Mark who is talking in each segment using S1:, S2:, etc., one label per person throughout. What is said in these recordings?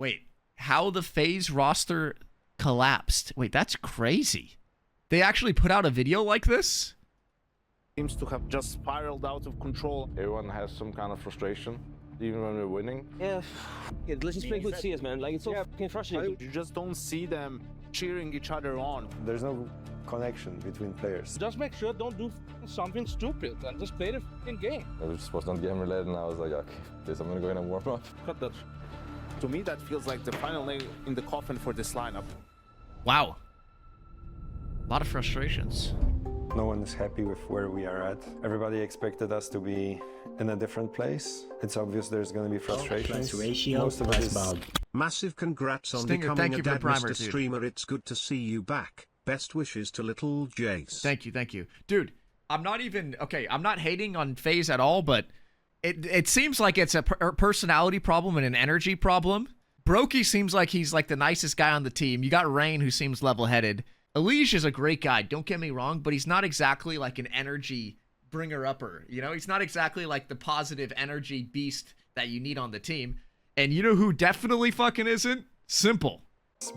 S1: Wait, how the FaZe roster collapsed? Wait, that's crazy. They actually put out a video like this?
S2: Seems to have just spiraled out of control.
S3: Everyone has some kind of frustration, even when we're winning.
S4: Yeah, let's just play good CS, man. Like, it's so fucking frustrating.
S2: You just don't see them cheering each other on.
S5: There's no connection between players.
S6: Just make sure don't do something stupid and just play the fucking game.
S7: It was supposed to not game related, and I was like, okay, this, I'm gonna go in and warm up.
S6: Cut that.
S2: To me, that feels like the final nail in the coffin for this lineup.
S1: Wow. A lot of frustrations.
S5: No one is happy with where we are at. Everybody expected us to be in a different place. It's obvious there's going to be frustrations. Most of it is...
S8: Massive congrats on
S1: Stinger,
S8: becoming
S1: thank
S8: a
S1: you for the
S8: Dad
S1: primer,
S8: Mr.
S1: dude.
S8: Streamer. It's good to see you back. Best wishes to little Jace.
S1: Thank you, thank you. Dude, I'm not even... Okay, I'm not hating on FaZe at all, but it seems like it's a personality problem and an energy problem. Brokey seems like he's like the nicest guy on the team. You got Rain, who seems level-headed. Elige is a great guy, don't get me wrong, but he's not exactly like an energy bringer-upper. You know, he's not exactly like the positive energy beast that you need on the team. And you know who definitely fucking isn't? Simple.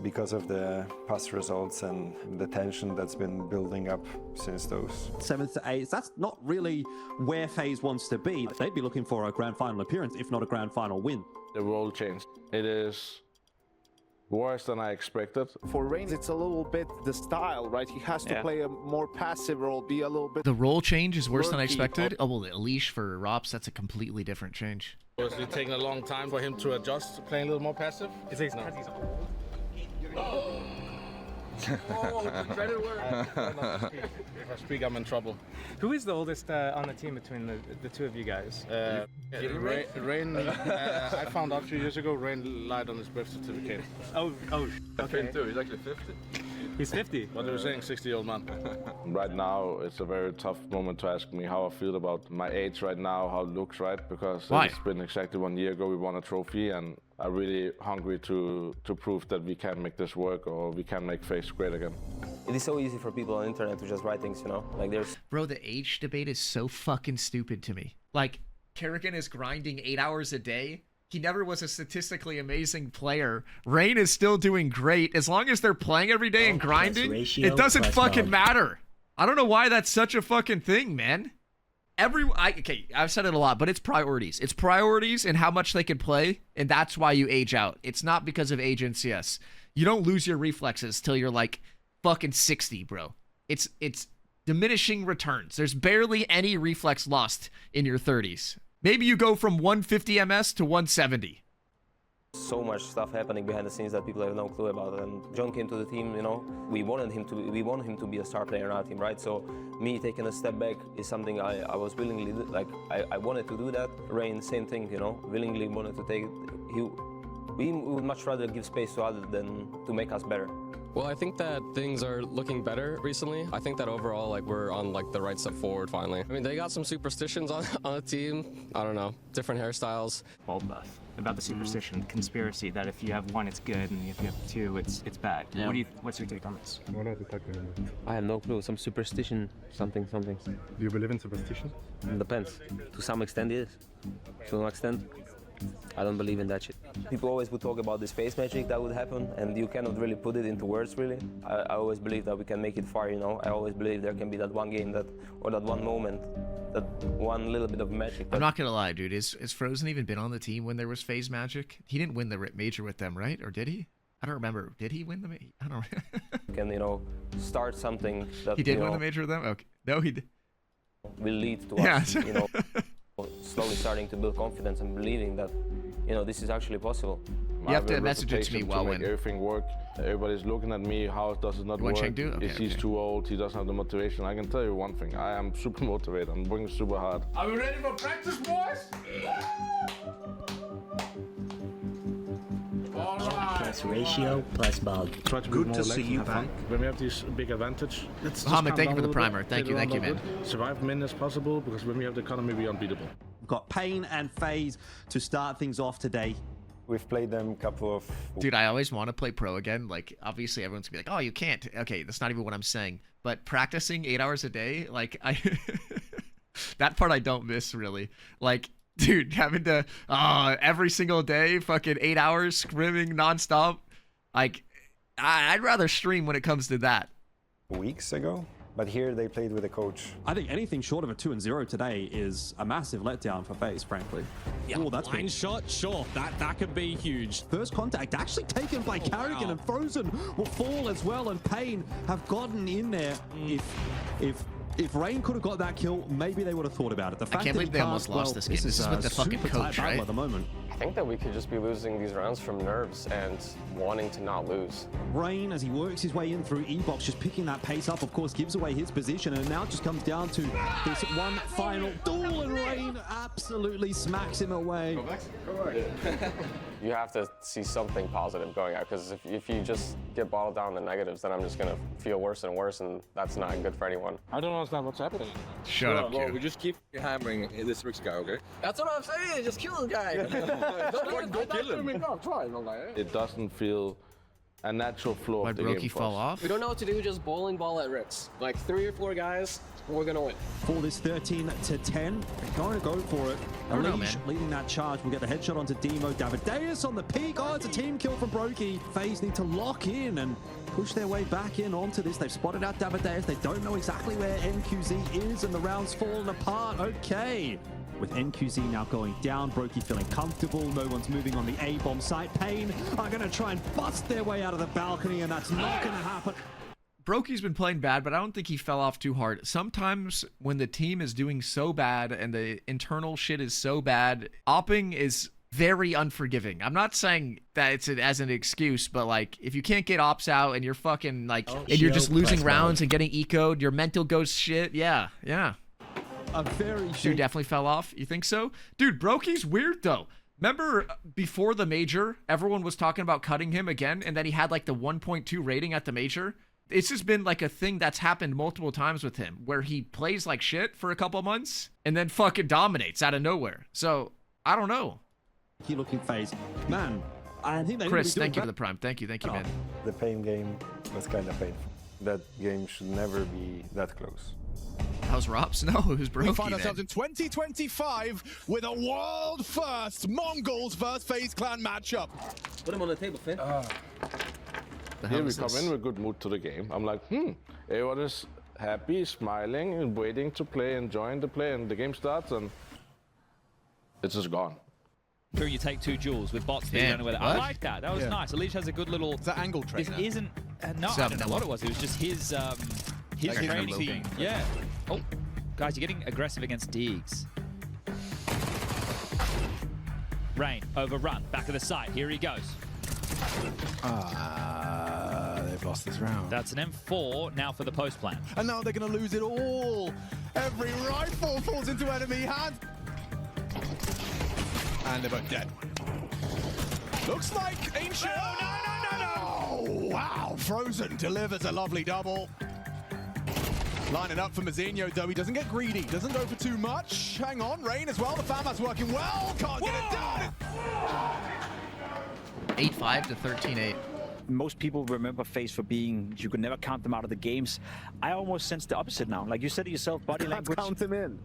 S5: Because of the past results and the tension that's been building up since those.
S9: 7th to 8th, that's not really where FaZe wants to be. They'd be looking for a grand final appearance, if not a grand final win.
S3: The role changed. It is worse than I expected.
S2: For Rain, it's a little bit the style, right? He has to play a more passive role, be a little bit...
S1: The role change is worse than I
S2: lurky.
S1: expected. Oh, well, Elige for Rops, that's a completely different change.
S6: Was it taking a long time for him to adjust to playing a little more passive? It's because he's old. Oh, the dreaded word. If I speak, I'm in trouble.
S10: Who is the oldest on the team between the two of you guys?
S6: Rain, I found out a few years ago, Rain lied on his birth certificate.
S10: Oh, okay.
S7: Too. He's actually 50.
S10: He's 50.
S6: What they were saying, 60-year-old man.
S3: Right now, it's a very tough moment to ask me how I feel about my age right now, how it looks, right? Because
S1: Why?
S3: it's been exactly 1 year ago we won a trophy, and I'm really hungry to prove that we can make this work, or we can make FaZe great again.
S4: It is so easy for people on the internet to just write things, you know? Like, there's...
S1: Bro, the age debate is so fucking stupid to me. Like, Kerrigan is grinding 8 hours a day. He never was a statistically amazing player. Rain is still doing great. As long as they're playing every day and grinding, it doesn't fucking matter. I don't know why that's such a fucking thing, man. Okay, I've said it a lot, but it's priorities. It's priorities and how much they can play, and that's why you age out. It's not because of age in CS. You don't lose your reflexes till you're like fucking 60, bro. It's diminishing returns. There's barely any reflex lost in your 30s. Maybe you go from 150 MS to 170.
S4: So much stuff happening behind the scenes that people have no clue about. And John came to the team, you know, we wanted him to be a star player in our team, right? So me taking a step back is something I was willingly, like, I wanted to do that. Rain, same thing, you know, willingly wanted to take it. We would much rather give space to others than to make us better.
S7: Well, I think that things are looking better recently. I think that overall, like, we're on like the right step forward finally. I mean, they got some superstitions on the team. I don't know, different hairstyles.
S10: Bald buff. About the superstition, the conspiracy that if you have one, it's good, and if you have two, it's bad. Yeah. What's your take on this?
S4: I have no clue. Some superstition, something.
S5: Do you believe in superstition?
S4: It depends. To some extent, yes. To an extent, I don't believe in that shit. People always would talk about this FaZe magic that would happen, and you cannot really put it into words, really. I always believe that we can make it far, you know. I always believe there can be that one game or that one moment, that one little bit of magic.
S1: I'm not gonna lie, dude. Is Frozen even been on the team when there was FaZe magic? He didn't win the major with them, right? Or did he? I don't remember. Did he win the major? I don't know.
S4: Can, you know, start something that,
S1: he did win the major with them? Okay. No, he did.
S4: Will lead to us, you know, slowly starting to build confidence and believing that, you know, this is actually possible.
S1: You have to message it to me while
S3: make
S1: when
S3: everything work. Everybody's looking at me. How does it not work?
S1: Okay,
S3: He's too old. He doesn't have the motivation. I can tell you one thing. I am super motivated. I'm working super hard.
S6: Are we ready for practice, boys? All right.
S11: Plus ratio plus bug.
S6: Try to
S8: Good to see you back.
S6: When we have this big advantage, let's
S1: Mohammed, thank you for the primer. Thank you, man.
S6: Survive as many as possible, because when we have the economy, we're unbeatable.
S9: We've got Pain and FaZe to start things off today.
S5: We've played them a couple of...
S1: Dude, I always want to play pro again. Like, obviously, everyone's gonna be like, oh, you can't. Okay, that's not even what I'm saying. But practicing 8 hours a day, like, that part I don't miss, really. Like, Dude, having to every single day, fucking 8 hours scrimming nonstop. Like, I'd rather stream when it comes to that.
S5: Weeks ago, but here they played with a coach.
S9: I think anything short of a 2-0 today is a massive letdown for FaZe, frankly.
S12: Yeah,
S9: oh, that's
S12: blind shot, sure, that could be huge.
S9: First contact actually taken by Carrigan, and Frozen will fall as well, and Pain have gotten in there. If Rain could have got that kill, maybe they would have thought about it. The fact
S1: I can't believe they almost lost this game. This is with the fucking coach, right?
S9: At the moment.
S7: I think that we could just be losing these rounds from nerves and wanting to not lose.
S9: Rain, as he works his way in through E-Box, just picking that pace up, of course, gives away his position, and now it just comes down to this one final duel, and Rain absolutely smacks him away.
S7: You have to see something positive going out, because if you just get bottled down the negatives, then I'm just going to feel worse and worse, and that's not good for anyone.
S6: I don't understand what's happening.
S1: Shut up,
S13: well, we just keep hammering this Rix guy, okay?
S12: That's what I'm saying. Just kill the guy.
S13: Go kill him.
S3: It doesn't feel a natural flow of the game.
S1: Why fall off?
S12: We don't know what to do. Just bowling ball at Rix. Like 3 or 4 guys. We're gonna win.
S9: For this 13-10, they're going to go for it. Alish leading that charge. We'll get the headshot onto Demo. Davideus on the peak. Oh, it's a team kill from Brokey. FaZe need to lock in and push their way back in onto this. They've spotted out Davideus. They don't know exactly where NQZ is, and the round's fallen apart. Okay. With NQZ now going down, Brokey feeling comfortable. No one's moving on the A-bomb site. Pain are going to try and bust their way out of the balcony, and that's not going to happen.
S1: Brokey's been playing bad, but I don't think he fell off too hard. Sometimes when the team is doing so bad and the internal shit is so bad, opping is very unforgiving. I'm not saying that it's as an excuse, but like if you can't get ops out and you're fucking like, and you're just losing rounds and getting eco'd, your mental goes shit. Yeah.
S9: A very
S1: Dude definitely fell off. You think so? Dude, Brokey's weird though. Remember before the major, everyone was talking about cutting him again, and then he had like the 1.2 rating at the major. It's just been like a thing that's happened multiple times with him, where he plays like shit for a couple months and then fucking dominates out of nowhere. So, I don't know.
S9: Keep looking FaZe. Man, I think they
S1: Chris, thank you for the prime. Thank you, man.
S5: The Pain game was kind of painful. That game should never be that close.
S1: How's Rops? No, it was Brokey.
S14: We find ourselves in 2025 with a world first Mongols versus FaZe Clan matchup.
S4: Put him on the table, Finn.
S3: Here we come in with good mood to the game. I'm like, everyone is happy, smiling, and waiting to play, enjoying the play, and the game starts, and it's just gone.
S15: Here you take 2 duels with bots being with it. I like that. That was nice. Alish has a good little.
S14: Is that angle trade?
S15: This isn't. No, I don't know what it was. It was just his training team. Yeah. Oh, guys, you're getting aggressive against Diggs. Rain overrun. Back of the site. Here he goes.
S14: They've lost this round.
S15: That's an M4 now for the post plan.
S14: And now they're going to lose it all. Every rifle falls into enemy hands. And they're both dead. Looks like Ancient. No. Wow. Frozen delivers a lovely double. Lining up for Mazinho, though. He doesn't get greedy. Doesn't go for too much. Hang on. Rain as well. The FAMA's working well. Can't get it done.
S1: 8-5 to 13-8.
S16: Most people remember FaZe for being, you could never count them out of the games. I almost sense the opposite now. Like you said to yourself, body language.
S2: Count them in.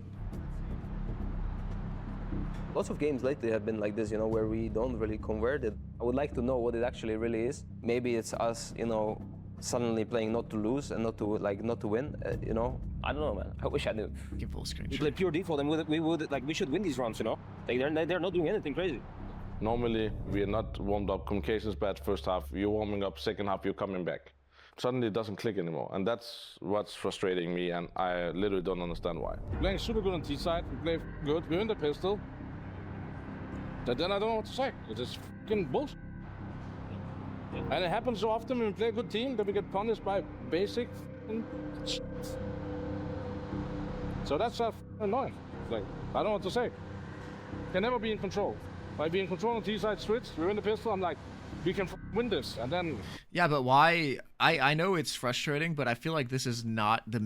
S4: Lots of games lately have been like this, you know, where we don't really convert it. I would like to know what it actually really is. Maybe it's us, you know, suddenly playing not to lose and not to win, you know. I don't know, man. I wish I knew.
S1: Give full screen.
S4: We play pure default, and we should win these rounds, you know. They're not doing anything crazy.
S3: Normally, we are not warmed up. Communication's bad first half. You're warming up second half. You're coming back. Suddenly, it doesn't click anymore, and that's what's frustrating me. And I literally don't understand why.
S6: Playing super good on T side. We play good. We're in the pistol. But then I don't know what to say. It's just fucking bullshit. And it happens so often when we play a good team that we get punished by basic shit. So that's annoying. Like, I don't know what to say. Can never be in control. By being in control on T-side switch, we're in the pistol, I'm like, we can win this, and then...
S1: Yeah, but why? I know it's frustrating, but I feel like this is not the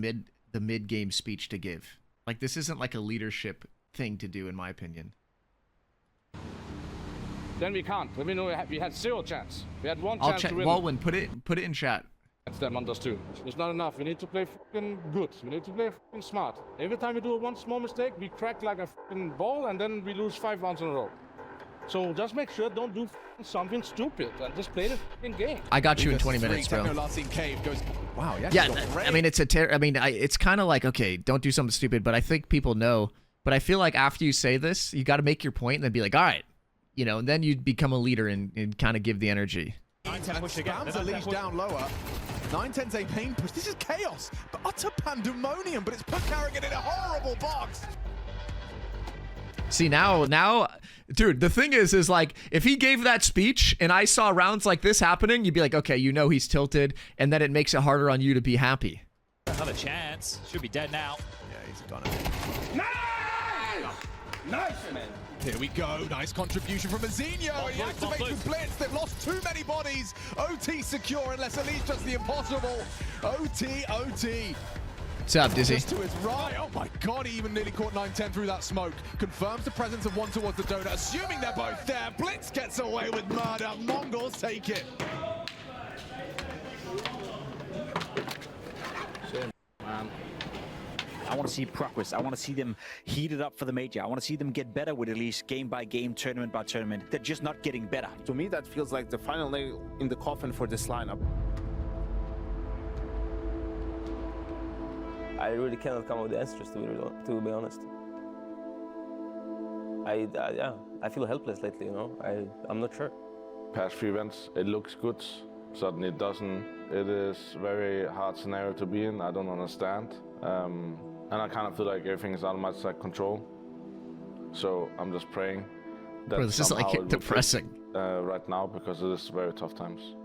S1: mid-game speech to give. Like, this isn't like a leadership thing to do, in my opinion.
S6: Then we can't. We know we had 0 chance. We had 1 chance to win.
S1: Walwyn, put it in chat.
S6: That's them on us too. It's not enough. We need to play fucking good. We need to play fucking smart. Every time we do one small mistake, we crack like a fucking ball, and then we lose 5 rounds in a row. So just make sure don't do something stupid and just play the fucking game.
S1: I got you in 20 minutes, bro.
S14: Wow,
S1: yeah, I mean, it's kind of like, okay, don't do something stupid, but I think people know. But I feel like after you say this, you got to make your point and then be like, all right, you know, and then you become a leader and kind of give the energy.
S14: 9-10 push again. Spams a leash down lower. 9-10's a pain push. This is chaos, but utter pandemonium. But it's put Carrigan in a horrible box.
S1: See, now, dude, the thing is like, if he gave that speech and I saw rounds like this happening, you'd be like, okay, you know he's tilted, and then it makes it harder on you to be happy.
S15: Another chance. Should be dead now.
S14: Yeah, he's gonna be.
S12: Nice, man.
S14: Here we go. Nice contribution from Mazinho. He activates with Blitz. They've lost too many bodies. OT secure unless Elite does the impossible. OT.
S1: What's up, Dizzy?
S14: Just to his right. Oh my god, he even nearly caught 9-10 through that smoke. Confirms the presence of one towards the donut, assuming they're both there. Blitz gets away with murder. Mongols take it.
S16: Man. I want to see progress. I want to see them heated up for the major. I want to see them get better with at least game by game, tournament by tournament. They're just not getting better.
S2: To me, that feels like the final nail in the coffin for this lineup.
S4: I really cannot come up with the answers, to be honest. I feel helpless lately, you know. I'm not sure.
S3: Past few events, it looks good. Suddenly it doesn't. It is very hard scenario to be in. I don't understand. And I kind of feel like everything is out of my control. So I'm just praying that
S1: bro, this is like depressing
S3: right now, because it is very tough times.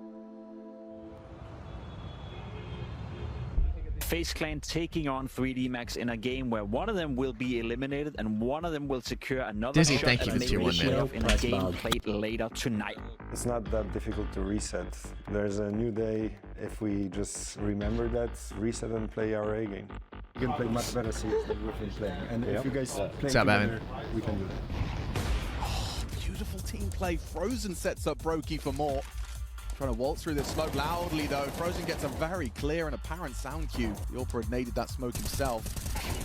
S16: FaZe Clan taking on 3D Max in a game where one of them will be eliminated and one of them will secure another
S1: Dizzy,
S16: shot
S1: thank you for tier 1, man.
S16: in a game played later tonight.
S5: It's not that difficult to reset. There's a new day if we just remember that, reset and play our A game.
S17: You can play much better CS than we've been playing. And if you guys play
S1: What's up,
S17: together, we can do that.
S14: Oh, beautiful team play. Frozen sets up Brokey for more. Trying to waltz through the smoke loudly, though. Frozen gets a very clear and apparent sound cue. The Orpa had naded that smoke himself.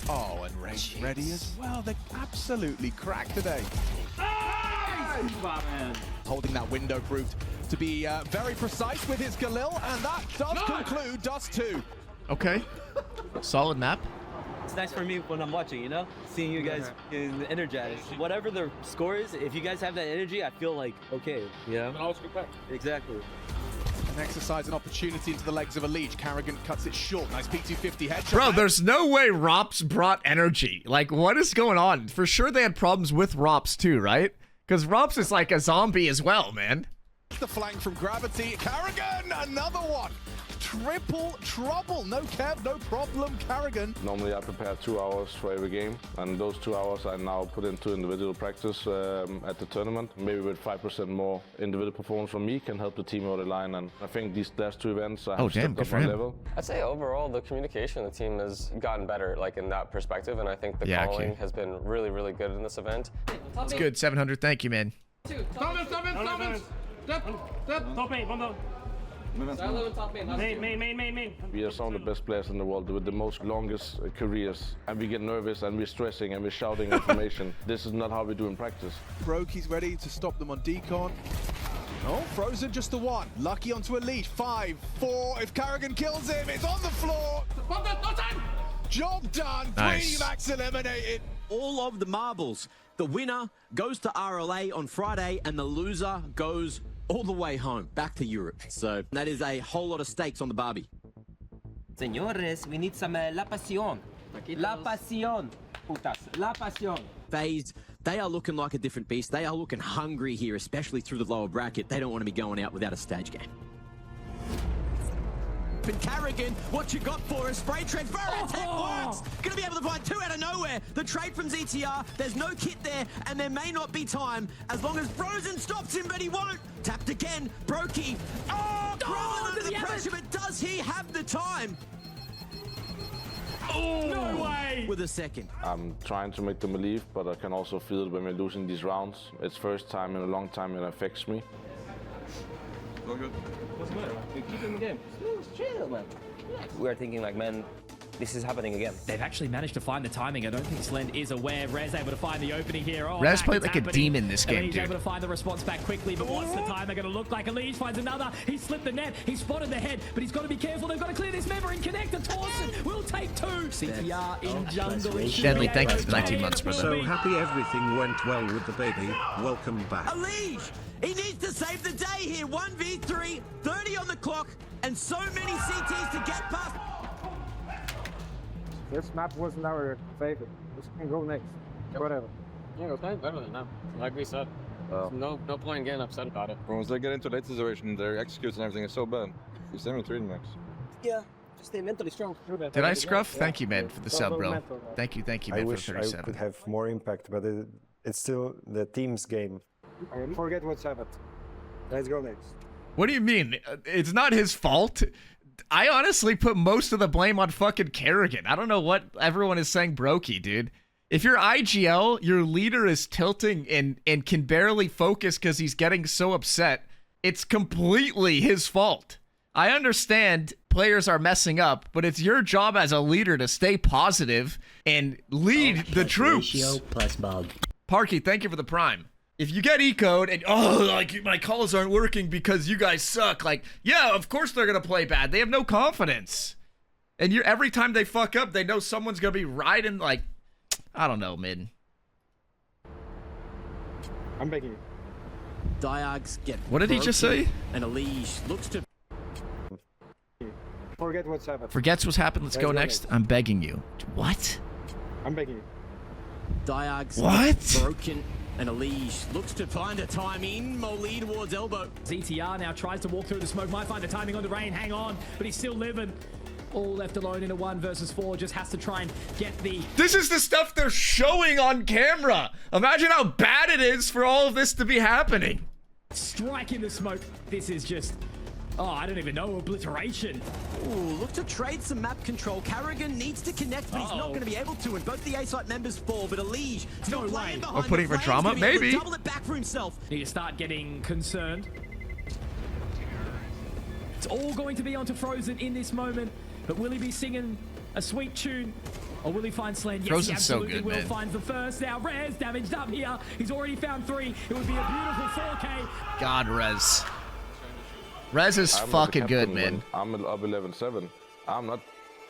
S14: Oh, and Ray's ready as well. They're absolutely cracked today. Holding that window proved to be very precise with his Galil, and that does conclude Dust 2.
S1: Okay. Solid map.
S18: It's nice for me when I'm watching, you know? Seeing you guys energized. Whatever the score is, if you guys have that energy, I feel like, okay, you know? Exactly.
S14: An exercise and opportunity into the legs of a leech. Carrigan cuts it short. Nice P250 headshot.
S1: Bro, there's no way Rops brought energy. Like, what is going on? For sure they had problems with Rops too, right? Because Rops is like a zombie as well, man.
S14: The flank from Gravity. Carrigan, another one. Triple trouble. No Kev, no problem, Carrigan.
S3: Normally I prepare 2 hours for every game, and those 2 hours I now put into individual practice at the tournament. Maybe with 5% more individual performance from me can help the team over the line, and I think these last 2 events I have stepped up my level.
S7: I'd say overall the communication of the team has gotten better, like in that perspective, and I think the calling has been really, really good in this event.
S1: It's good, 700. Thank you, man.
S6: Stop it! Top 8, one down. Main.
S3: We are some of the best players in the world with the most longest careers, and we get nervous and we're stressing and we're shouting information. This is not how we do in practice.
S14: Brokey's ready to stop them on decon. Oh, Frozen just the one. Lucky onto a lead. 5, 4. If Carrigan kills him, it's on the floor. Job done.
S1: Nice.
S14: 3D Max eliminated.
S19: All of the marbles. The winner goes to RLA on Friday, and the loser goes all the way home, back to Europe. So that is a whole lot of stakes on the Barbie.
S18: Señores, we need some La Pasión. La Pasión, putas. La Pasión.
S19: FaZe, they are looking like a different beast. They are looking hungry here, especially through the lower bracket. They don't want to be going out without a stage game. And Carrigan, what you got for us? Spray transference, it works! Gonna be able to find 2 out of nowhere. The trade from ZTR, there's no kit there, and there may not be time, as long as Frozen stops him, but he won't. Tapped again, Brokey. Crawling under the pressure, but does he have the time?
S18: No way!
S19: With a second.
S3: I'm trying to make them believe, but I can also feel it when we're losing these rounds. It's first time in a long time it affects me.
S13: All good.
S4: What's the matter, man? We keep in the game. Just chill, man. We're thinking like, man, this is happening again.
S15: They've actually managed to find the timing. I don't think Slend is aware. Rez able to find the opening here. Oh,
S1: Rez
S15: back,
S1: played
S15: it's
S1: like a
S15: happening.
S1: demon this game,
S15: He's
S1: dude.
S15: able to find the response back quickly, but what's the timer going to look like? Elige finds another. He slipped the net. He spotted the head, but he's got to be careful. They've got to clear this member and connect to Torsen. We'll take two. CTR in jungle.
S1: Deadly, thank you for 19 months, brother.
S8: So happy everything went well with the baby. Welcome back.
S19: Elige! He needs to save the day here. 1v3, 30 on the clock, and so many CTs to get past.
S20: This map wasn't our favorite. We can go next. Whatever.
S12: Yeah, we're playing better than them. Like we said. No point getting upset about it.
S13: Once they get into late situation, their executes and everything is so bad. You send me 3 max.
S12: Yeah, just stay mentally strong.
S1: Did I scruff? Thank you, man, for the sub, bro. Thank you,
S5: I
S1: man, for
S5: wish I
S1: 37.
S5: could have more impact, but it's still the team's game.
S20: Forget what's happened. Let's go next.
S1: What do you mean? It's not his fault? I honestly put most of the blame on fucking Kerrigan. I don't know what everyone is saying brokey, dude. If you're IGL, your leader is tilting and can barely focus because he's getting so upset, it's completely his fault. I understand players are messing up, but it's your job as a leader to stay positive and lead the troops.
S11: Ratio plus bug.
S1: Parky, thank you for the prime. If you get eco'd and, oh, like, my calls aren't working because you guys suck, like, yeah, of course they're going to play bad. They have no confidence. And every time they fuck up, they know someone's going to be riding, like, I don't know, mid.
S20: I'm begging you.
S19: Diags get
S1: What did he just say?
S19: And Elige looks to...
S20: Forget what's happened.
S1: Forgets what's happened. Let's go next. I'm begging you. What?
S20: I'm begging you.
S19: Diags
S1: What?
S19: broken. And Elige looks to find a time in. Mo lead towards elbow.
S15: ZTR now tries to walk through the smoke. Might find the timing on the rain. Hang on. But he's still living. All left alone in a 1 versus 4. Just has to try and get the...
S1: This is the stuff they're showing on camera. Imagine how bad it is for all of this to be happening.
S15: strike in the smoke. This is just... Oh, I don't even know. Obliteration.
S19: Ooh, look to trade some map control. Carrigan needs to connect, but he's not going to be able to. And both the A-site members fall, but Elige still playing behind.
S1: Or putting for drama, maybe.
S19: Double it back for himself.
S15: Need to start getting concerned. It's all going to be onto Frozen in this moment. But will he be singing a sweet tune? Or will he find Slend? Yes,
S1: Frozen's
S15: he absolutely
S1: so good,
S15: will.
S1: man.
S15: Finds the first. Now Rez damaged up here. He's already found 3. It would be a beautiful 4K.
S1: God, Rez. Rez is fucking good, man.
S3: I'm up 11-7. I'm not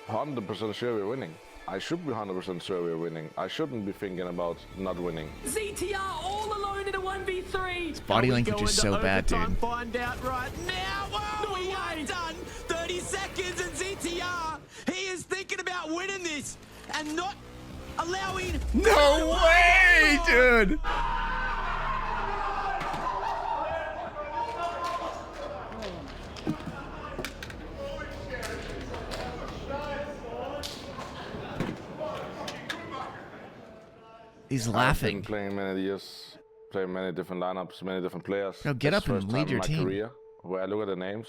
S3: 100% sure we're winning. I should be 100% sure we're winning. I shouldn't be thinking about not winning.
S15: ZTR all alone in a 1v3.
S1: His body language is so bad, dude.
S19: Find out right now. Whoa, we are done. 30 seconds and ZTR. He is thinking about winning this and not allowing...
S1: No way, dude. He's laughing.
S3: I've been playing many years, playing many different lineups, many different players.
S1: No, get up and lead your team.
S3: Career, where I look at the names,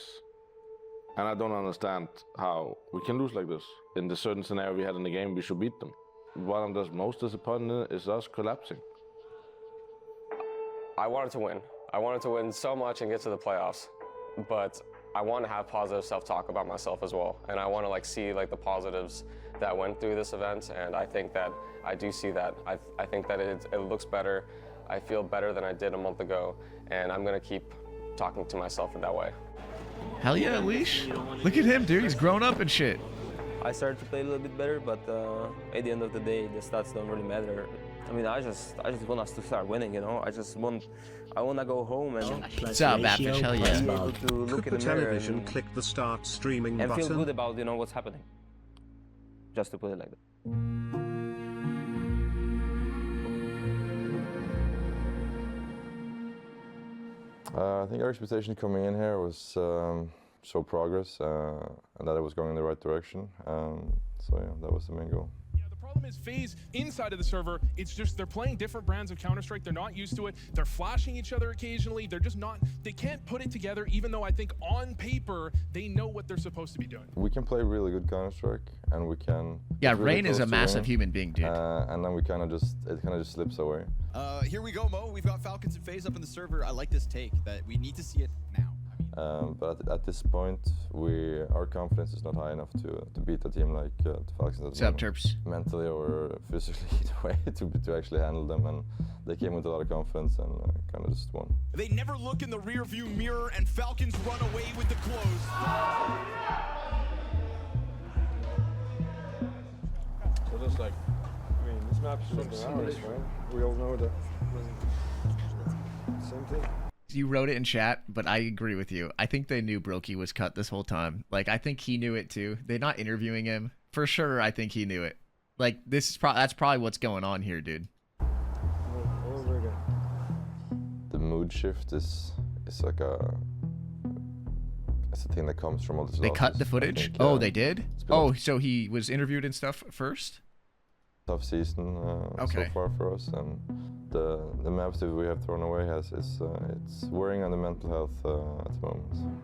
S3: and I don't understand how we can lose like this. In the certain scenario we had in the game, we should beat them. What I'm just most disappointed in is us collapsing.
S21: I wanted to win. I wanted to win so much and get to the playoffs, but I want to have positive self-talk about myself as well, and I want to see the positives that went through this event, and I think that I do see that. I think that it looks better. I feel better than I did a month ago, and I'm gonna keep talking to myself in that way.
S1: Hell yeah, Leash. Look at him, dude. He's grown up and shit.
S4: I started to play a little bit better, but at the end of the day, the stats don't really matter. I mean, I just want us to start winning, you know. I want to go home and
S1: What's up, Batfish? Hell yeah.
S4: be able to look in the mirror
S8: Television,
S4: and,
S8: click the start streaming
S4: and
S8: button.
S4: feel good about what's happening. Just to put it like that.
S22: I think our expectation coming in here was show progress and that it was going in the right direction. So yeah, that was the main goal.
S23: The problem is FaZe inside of the server, it's just they're playing different brands of Counter-Strike. They're not used to it. They're flashing each other occasionally. They're just not, they can't put it together, even though I think on paper, they know what they're supposed to be doing.
S22: We can play really good Counter-Strike and we can...
S1: Yeah,
S22: really
S1: Rain is
S22: close
S1: a
S22: to
S1: massive
S22: winning,
S1: human being, dude.
S22: and then it kind of just slips away.
S24: Here we go, Mo. We've got Falcons and FaZe up in the server. I like this take that we need to see it now.
S22: But at this point, our confidence is not high enough to beat a team like the Falcons.
S1: What's up, Terps?
S22: Mentally or physically, either way, to actually handle them. And they came with a lot of confidence and kind of just won.
S19: They never look in the rearview mirror, and Falcons run away with the close.
S6: So that's like,
S17: I mean, this map is something ours, right? We all know that. Same thing.
S1: You wrote it in chat, but I agree with you. I think they knew Brokey was cut this whole time. Like, I think he knew it too. They're not interviewing him. For sure, I think he knew it. Like, this is that's probably what's going on here, dude.
S22: The mood shift is like it's a thing that comes from all this.
S1: They cut the footage?
S22: Think,
S1: oh, they did? Oh, so he was interviewed and stuff first?
S22: Tough season so far for us, and the maps that we have thrown away it's wearing on the mental health at the moment.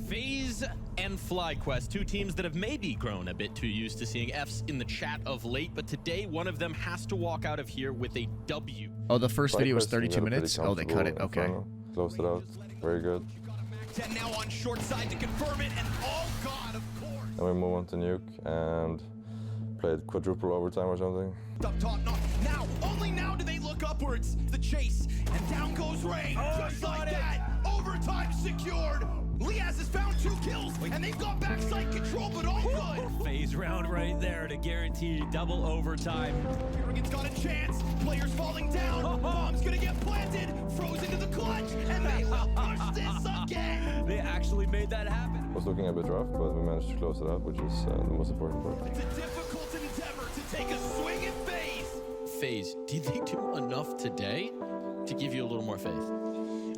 S2: FaZe and FlyQuest, two teams that have maybe grown a bit too used to seeing Fs in the chat of late, but today one of them has to walk out of here with a W.
S1: Oh, the first video was 32 minutes? Oh, they cut it. Okay.
S22: Closed it out. Very good.
S19: 10 now on short side to confirm it, and oh god, of course.
S22: Then we move on to nuke and played quadruple overtime or something.
S19: Up top, not now. Only now do they look upwards. The chase, and down goes Rain. Just like that. Overtime secured. Liaz has found 2 kills, and they've got backside control, but all good.
S15: FaZe round right there to guarantee double overtime.
S19: Kerrigan's got a chance. Players falling down. Bomb's gonna get planted. Froze into the clutch, and they will push this again.
S15: They actually made that happen.
S22: It was looking a bit rough, but we managed to close it out, which is the most important part.
S19: It's a difficult endeavor to take a swing at FaZe.
S2: FaZe, did they do enough today to give you a little more faith?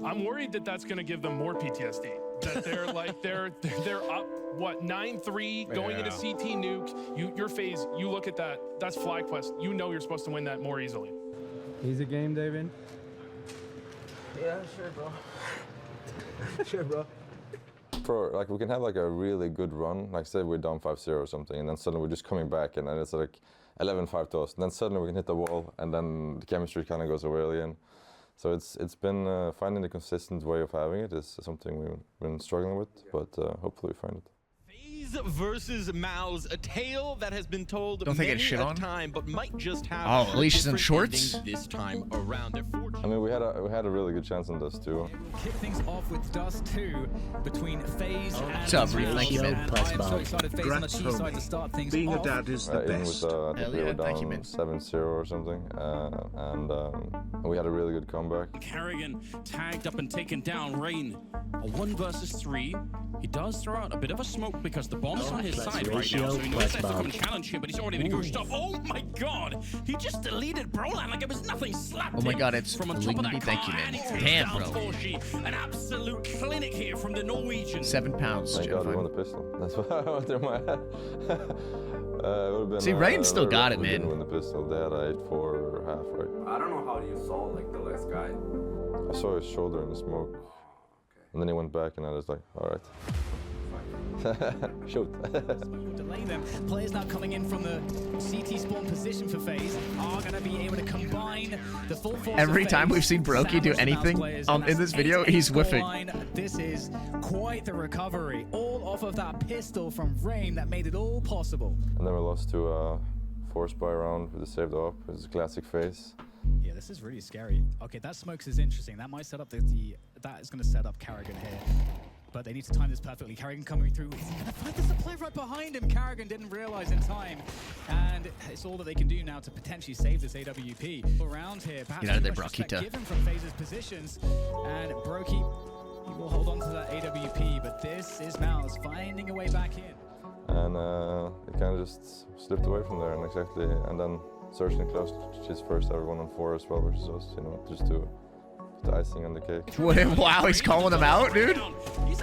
S23: I'm worried that that's going to give them more PTSD. That they're like they're up what 9-3 going into CT nuke. Your FaZe, you look at that. That's FlyQuest. You know you're supposed to win that more easily.
S20: Easy game, David.
S18: Yeah, sure, bro. Sure, bro.
S22: For like we can have like a really good run, like say we're down 5-0 or something, and then suddenly we're just coming back, and then it's like 11-5 to us, and then suddenly we can hit the wall, and then the chemistry kind of goes away again. So it's been finding the consistent way of having it is something we've been struggling with, but hopefully we find it.
S2: FaZe versus Mouse, a tale that has been told
S1: Don't
S2: many
S1: think shit
S2: a
S1: on?
S2: time, but might just have
S1: Oh, at least she's in shorts?
S2: this time around.
S22: I mean, we had a really good chance on this too.
S15: Kick things off with Dust 2 between FaZe and
S1: What's up, Reed? Thank you, man.
S15: I am so excited FaZe on the T side to start things
S8: Being
S15: off.
S8: a dad is the best.
S22: I think we were down 7-0 or something, and we had a really good comeback.
S9: Kerrigan tagged up and taken down. Rain, a 1 versus 3. He does throw out a bit of a smoke because the bomb's on his side right now, so he knows they have to come and challenge him, but he's already been gushed up. Oh my god! He just deleted Brolan like it was nothing. Slapped
S1: Oh my
S9: him
S1: god, it's
S9: from on top of that
S1: thank you,
S9: car,
S1: man.
S9: and he takes
S1: Damn,
S9: down
S1: bro.
S9: Torshi. An absolute clinic here from the Norwegian.
S1: 7 pounds.
S22: Thank God we won the pistol. That's what I went through my head. It would've been,
S1: See, Rain still got it,
S22: we didn't
S1: man.
S22: win the pistol. They had a 8-4 half, right?
S10: I don't know how you saw like the last guy.
S22: I saw his shoulder in the smoke, and then he went back, and I was like, all right. Shoot.
S15: Delay them. Players now coming in from the CT spawn position for FaZe are going to be able to combine the full force.
S1: Every time we've seen Brokey do anything in this video, he's whiffing.
S15: This is quite the recovery, all off of that pistol from Rain that made it all possible.
S22: And then we lost to force by round with the saved up. It's a classic FaZe.
S15: Yeah, this is really scary. Okay, that smokes is interesting. That might set up that is going to set up Kerrigan here. But they need to time this perfectly. Kerrigan coming through. Is he going to find this play right behind him? Kerrigan didn't realize in time. And it's all that they can do now to potentially save this AWP. Around here, perhaps
S1: Get out of there,
S15: too much respect
S1: Brokita.
S15: given from FaZe's positions. And Brokey, he will hold on to that AWP. But this is Mouse finding a way back in.
S22: And it kind of just slipped away from there, and then Surgeon closed his first ever 1-on-4 as well versus us, you know, just to put the icing on the cake.
S1: Wow, he's calling him out, dude.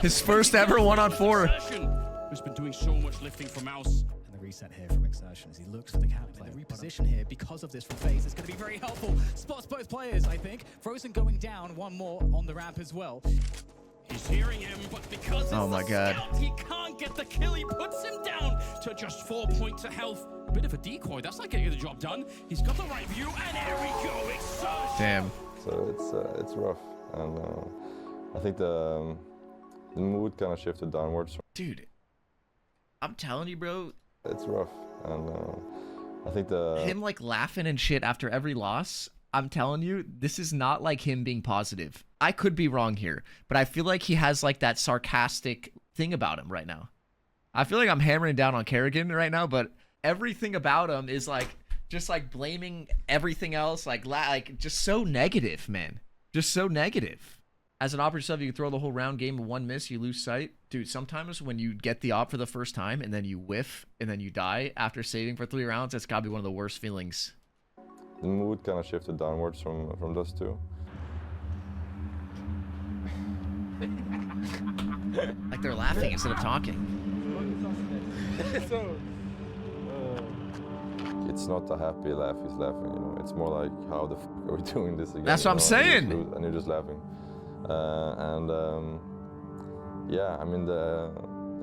S1: His first ever 1-on-4.
S9: Who's been doing so much lifting for Mouse.
S15: And the reset here from Exertion as he looks for the cap play. The reposition here because of this from FaZe is going to be very helpful. Spots both players, I think. Frozen going down, one more on the ramp as well.
S9: He's hearing him, but because it's
S1: Oh my God.
S9: scout, he can't get the kill. He puts him down to just 4 points of health. Bit of a decoy. That's not getting the job done. He's got the right view, and there we go. Exertion.
S1: Damn.
S22: so it's rough, and I think the mood kind of shifted downwards.
S1: Dude, I'm telling you, bro.
S22: It's rough, and I think
S1: him like laughing and shit after every loss. I'm telling you, this is not like him being positive. I could be wrong here, but I feel like he has like that sarcastic thing about him right now. I feel like I'm hammering down on Kerrigan right now, but everything about him is like just like blaming everything else, like just so negative, man. Just so negative. As an operator sub, you can throw the whole round game of one miss, you lose sight. Dude, sometimes when you get the op for the first time and then you whiff and then you die after saving for 3 rounds, that's gotta be one of the worst feelings.
S22: The mood kind of shifted downwards from those two.
S1: Like they're laughing instead of talking.
S22: It's not a happy laugh he's laughing, you know. It's more like, how the f are we doing this again?
S1: That's what I'm saying.
S22: And you're just laughing. Yeah, I mean,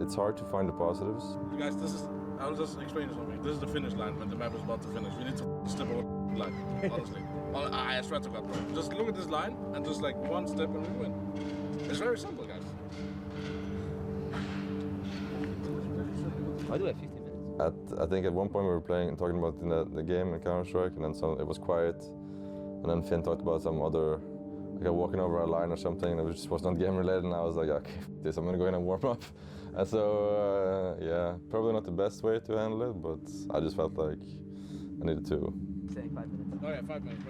S22: it's hard to find the positives.
S6: You guys, I'll just explain you something. This is the finish line when the map is about to finish. We need to step over the line, honestly. I swear to God, bro. Just look at this line and just like one step and we win. It's very simple, guys.
S4: I do have 15 minutes.
S22: I think at one point we were talking about in the game in Counter-Strike, and then it was quiet. And then Finn talked about some other, like walking over a line or something, and it just was not game related, and I was like, okay, this, I'm gonna go in and warm up. And so, yeah, probably not the best way to handle it, but I just felt like I needed to.
S6: Saying 5 minutes. Oh yeah, 5 minutes.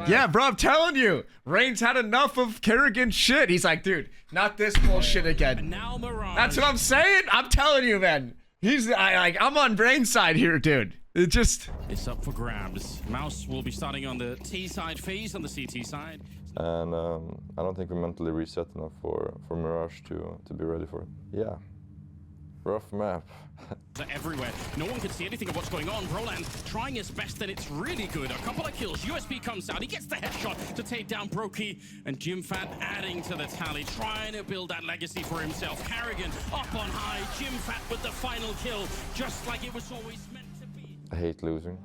S1: Yeah, bro, I'm telling you, Rain's had enough of Kerrigan's shit. He's like, dude, not this bullshit again.
S9: Now Mirage.
S1: That's what I'm saying. I'm telling you, man. I'm on Rain's side here, dude. It just...
S9: It's up for grabs. Mouse will be starting on the T side, FaZe on the CT side.
S22: And I don't think we're mentally reset enough for Mirage to be ready for it. Yeah. Rough map.
S9: They're everywhere. No one can see anything of what's going on. Broland trying his best, and it's really good. A couple of kills. USP comes out. He gets the headshot to take down Brokey. And JimFat adding to the tally, trying to build that legacy for himself. Kerrigan up on high. JimFat with the final kill, just like it was always meant to be.
S22: I hate losing.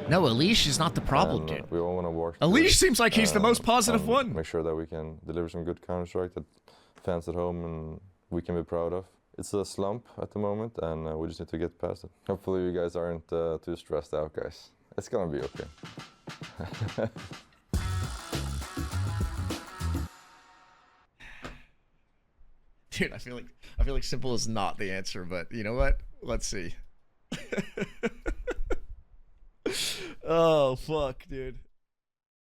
S1: No, Elish is not the problem, dude.
S22: We all want to work.
S1: Elish seems like he's the most positive one.
S22: Make sure that we can deliver some good Counter-Strike that fans at home and we can be proud of. It's a slump at the moment, and we just need to get past it. Hopefully you guys aren't too stressed out, guys. It's gonna be okay.
S1: Dude, I feel like simple is not the answer, but you know what? Let's see. Oh fuck, dude.